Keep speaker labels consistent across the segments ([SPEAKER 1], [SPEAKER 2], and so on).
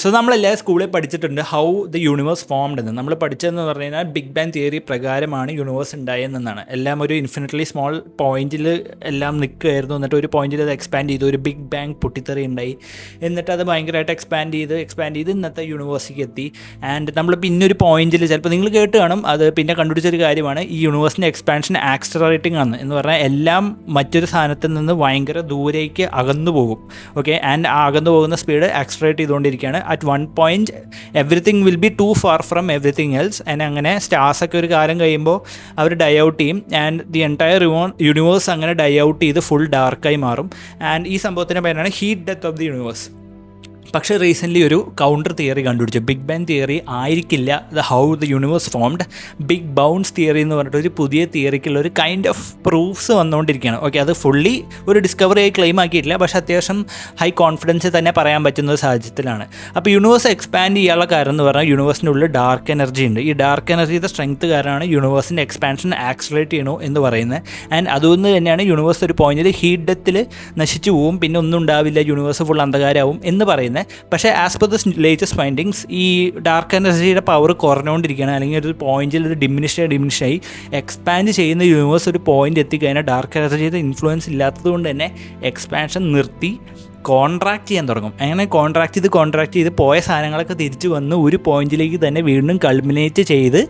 [SPEAKER 1] So നമ്മളെല്ലാവരും സ്കൂളിൽ പഠിച്ചിട്ടുണ്ട് ഹൗ ദ യൂണിവേഴ്സ് ഫോംഡ് എന്ന്. നമ്മൾ പഠിച്ചതെന്ന് പറഞ്ഞു കഴിഞ്ഞാൽ ബിഗ് ബാങ് തിയറി പ്രകാരമാണ് യൂണിവേഴ്സ് ഉണ്ടായതെന്നാണ്. എല്ലാം ഒരു ഇൻഫിനിറ്റ്ലി സ്മോൾ പോയിന്റിൽ എല്ലാം നിൽക്കുകയായിരുന്നു. എന്നിട്ട് ഒരു പോയിന്റിൽ അത് എക്സ്പാൻഡ് ചെയ്തു, ഒരു ബിഗ് ബാങ് പൊട്ടിത്തെറി ഉണ്ടായി. എന്നിട്ട് അത് ഭയങ്കരമായിട്ട് എക്സ്പാൻഡ് ചെയ്ത് ഇന്നത്തെ യൂണിവേഴ്സിലേക്ക് എത്തി. ആൻഡ് നമ്മൾ പിന്നെ ഒരു പോയിന്റിൽ ചിലപ്പോൾ നിങ്ങൾ കേട്ട് കാണും, അത് പിന്നെ കണ്ടുപിടിച്ചൊരു കാര്യമാണ് ഈ യൂണിവേഴ്സിൻ്റെ എക്സ്പാൻഷൻ ആക്സലറേറ്റിംഗ് ആണ് എന്ന് പറഞ്ഞാൽ എല്ലാം മറ്റൊരു സാധനത്തിൽ നിന്ന് ഭയങ്കര ദൂരേക്ക് അകന്നു പോകും. ഓക്കെ, ആൻഡ് ആ അകന്നു പോകുന്ന സ്പീഡ് ആക്സലറേറ്റ് ചെയ്തുകൊണ്ടിരിക്കുകയാണ്. At one point everything will be too far from everything else. And അങ്ങനെ സ്റ്റാർസൊക്കെ ഒരു കാലം കഴിയുമ്പോൾ അവർ ഡൈ ഔട്ട് ചെയ്യും. ആൻഡ് ദി എൻറ്റയർ യൂണിവേഴ്സ് അങ്ങനെ ഡൈ ഔട്ട് ചെയ്ത് ഫുൾ ഡാർക്കായി മാറും. ആൻഡ് ഈ സംഭവത്തിൻ്റെ പേരാണ് heat death of the universe. പക്ഷേ റീസെൻ്റ്ലി ഒരു കൗണ്ടർ തിയറി കണ്ടുപിടിച്ചു. ബിഗ് ബാങ് തിയറി ആയിരിക്കില്ല the how the universe formed. Big bounce theory എന്ന് പറഞ്ഞിട്ട് ഒരു പുതിയ തിയറിക്കുള്ള ഒരു കൈൻഡ് ഓഫ് പ്രൂഫ്സ് വന്നുകൊണ്ടിരിക്കുകയാണ്. ഓക്കെ, അത് ഫുള്ളി ഒരു ഡിസ്കവറി ആയി ക്ലെയിം ആക്കിയിട്ടില്ല, പക്ഷേ അത്യാവശ്യം ഹൈ കോൺഫിഡൻസ് തന്നെ പറയാൻ പറ്റുന്ന ഒരു സാഹചര്യത്തിലാണ്. അപ്പോൾ യൂണിവേഴ്സ് എക്സ്പാൻഡ് ചെയ്യാനുള്ള കാരണം എന്ന് പറഞ്ഞാൽ യൂണിവേഴ്സിൻ്റെ ഉള്ളിൽ ഡാർക്ക് എനർജി ഉണ്ട്. ഈ ഡാർക്ക് എനർജിയുടെ സ്ട്രെങ്ത് കാരണമാണ് യൂണിവേഴ്സിൻ്റെ എക്സ്പാൻഷൻ ആക്സലറേറ്റ് ചെയ്യണോ എന്ന് പറയുന്നത്. ആൻഡ് അതുകൊണ്ട് തന്നെയാണ് യൂണിവേഴ്സ് ഒരു പോയിന്റിൽ ഹീറ്റ് ഡെത്തിൽ നശിച്ചു പോവും, പിന്നെ ഒന്നും ഉണ്ടാവില്ല, യൂണിവേഴ്സ് ഫുൾ അന്ധകാരമാവും എന്ന് പറയുന്നത്. പക്ഷേ as per the latest findings ഈ ഡാർക്ക് എനർജിയുടെ പവർ കുറഞ്ഞുകൊണ്ടിരിക്കുകയാണ്. അല്ലെങ്കിൽ ഒരു പോയിന്റിൽ ഒരു ഡിമിനിഷായി എക്സ്പാൻഡ് ചെയ്യുന്ന യൂണിവേഴ്സ് ഒരു പോയിന്റ് എത്തിക്കഴിഞ്ഞാൽ ഡാർക്ക് എനർജിയുടെ ഇൻഫ്ലുവൻസ് ഇല്ലാത്തത് കൊണ്ട് തന്നെ എക്സ്പാൻഷൻ നിർത്തി കോൺട്രാക്ട് ചെയ്യാൻ തുടങ്ങും. അങ്ങനെ കോൺട്രാക്ട് ചെയ്ത് പോയ സാധനങ്ങളൊക്കെ തിരിച്ചു വന്ന് ഒരു പോയിന്റിലേക്ക് തന്നെ വീണ്ടും കൾമിനേറ്റ് ചെയ്ത്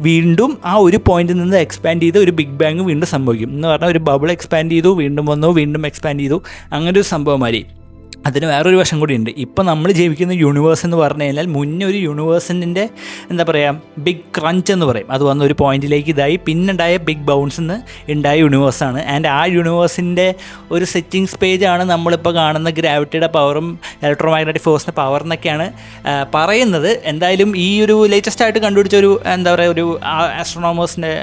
[SPEAKER 1] വീണ്ടും ആ ഒരു പോയിന്റിൽ നിന്ന് എക്സ്പാൻഡ് ചെയ്ത് ഒരു ബിഗ് ബാങ് വീണ്ടും സംഭവിക്കും. എന്ന് പറഞ്ഞാൽ ഒരു ബബിൾ എക്സ്പാൻഡ് ചെയ്തു, വീണ്ടും വന്നു, വീണ്ടും എക്സ്പാൻഡ് ചെയ്തു, അങ്ങനെ ഒരു സംഭവം മാറി. അതിന് വേറൊരു വശം കൂടി ഉണ്ട്. ഇപ്പോൾ നമ്മൾ ജീവിക്കുന്ന യൂണിവേഴ്സ് എന്ന് പറഞ്ഞു കഴിഞ്ഞാൽ മുന്നേ ഒരു യൂണിവേഴ്സിൻ്റെ എന്താ പറയുക ബിഗ് ക്രഞ്ച് എന്ന് പറയും. അത് വന്ന ഒരു പോയിന്റിലേക്ക് ഇതായി, പിന്നുണ്ടായ ബിഗ് ബൗൺസ് നിന്ന് ഉണ്ടായ യൂണിവേഴ്സാണ്. ആൻഡ് ആ യൂണിവേഴ്സിൻ്റെ ഒരു സെറ്റിങ്സ് പേജാണ് നമ്മളിപ്പോൾ കാണുന്ന ഗ്രാവിറ്റിയുടെ പവറും ഇലക്ട്രോ മാഗ്നറ്റിക് ഫോഴ്സിൻ്റെ പവർ എന്നൊക്കെയാണ് പറയുന്നത്. എന്തായാലും ഈ ഒരു ലേറ്റസ്റ്റ് ആയിട്ട് കണ്ടുപിടിച്ച ഒരു എന്താ പറയുക ഒരു ആസ്ട്രോണോമേഴ്സിൻ്റെ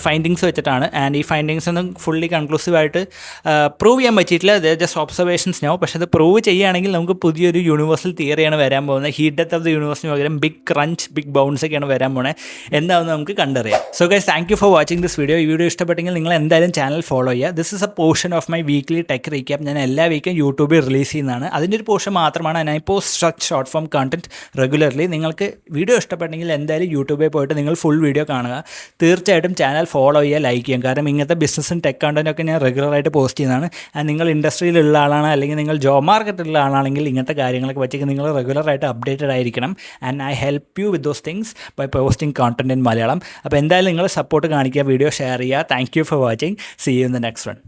[SPEAKER 1] ഫൈൻഡിങ്സ് വെച്ചിട്ടാണ്. ആൻഡ് ഈ ഫൈൻഡിങ്സ് ഒന്നും ഫുള്ളി കൺക്ലൂസീവായിട്ട് പ്രൂവ് ചെയ്യാൻ പറ്റിയിട്ടില്ല. ജസ്റ്റ് ഒബ്സർവേഷൻസ് നോ. പക്ഷേ അത് പ്രൂവ് ചെയ്യുകയാണെങ്കിൽ നമുക്ക് പുതിയൊരു യൂണിവേഴ്സൽ തിയറിയാണ് വരാൻ പോകുന്നത്. ഹീറ്റ് ഡെത്ത് ഓഫ് ദി യൂണിവേഴ്സിന് പകരം ബിഗ് ക്രഞ്ച്, ബിഗ് ബൗൺസ് ഒക്കെയാണ് വരാൻ പോകുന്നത്. എന്താണെന്ന് നമുക്ക് കണ്ടറിയാം. So guys, thank you for watching this video. ഈ വീഡിയോ ഇഷ്ടപ്പെട്ടെങ്കിൽ നിങ്ങൾ എന്തായാലും ചാനൽ ഫോളോ ചെയ്യുക. This is A portion of my weekly tech recap. ഞാൻ എല്ലാ വീക്കും യൂട്യൂബിൽ റിലീസ് ചെയ്യുന്നതാണ്. അതിൻ്റെ ഒരു പോർഷൻ മാത്രമാണ്. ഞാൻ post such short form content regularly. നിങ്ങൾക്ക് വീഡിയോ ഇഷ്ടപ്പെട്ടെങ്കിൽ എന്തായാലും യൂട്യൂബിൽ പോയിട്ട് നിങ്ങൾ ഫുൾ വീഡിയോ കാണുക. തീർച്ചയായിട്ടും ചാനൽ ഫോളോ ചെയ്യുക, ലൈക്ക് ചെയ്യാം. കാരണം ഇങ്ങനത്തെ ബിസിനസ്സും ടെക് കണ്ടൻറ്റൊക്കെ ഞാൻ റെഗുലറായിട്ട് പോസ്റ്റ് ചെയ്യുന്നതാണ്. ആൻഡ് നിങ്ങൾ ഇൻഡസ്ട്രിയിലുള്ള ആളാണ്, അല്ലെങ്കിൽ നിങ്ങൾ ജോബ് മാർക്കറ്റിലുള്ള ആളാണെങ്കിൽ ഇങ്ങനത്തെ കാര്യങ്ങളൊക്കെ വെച്ച് നിങ്ങൾ റെഗുലറായിട്ട് അപ്ഡേറ്റഡ് ആയിരിക്കണം. And I help you with those things by posting content in Malayalam. അപ്പോൾ എന്തായാലും നിങ്ങൾ സപ്പോർട്ട് കാണിക്കുക, വീഡിയോ ഷെയർ ചെയ്യുക. Thank you for watching. See you in the next one.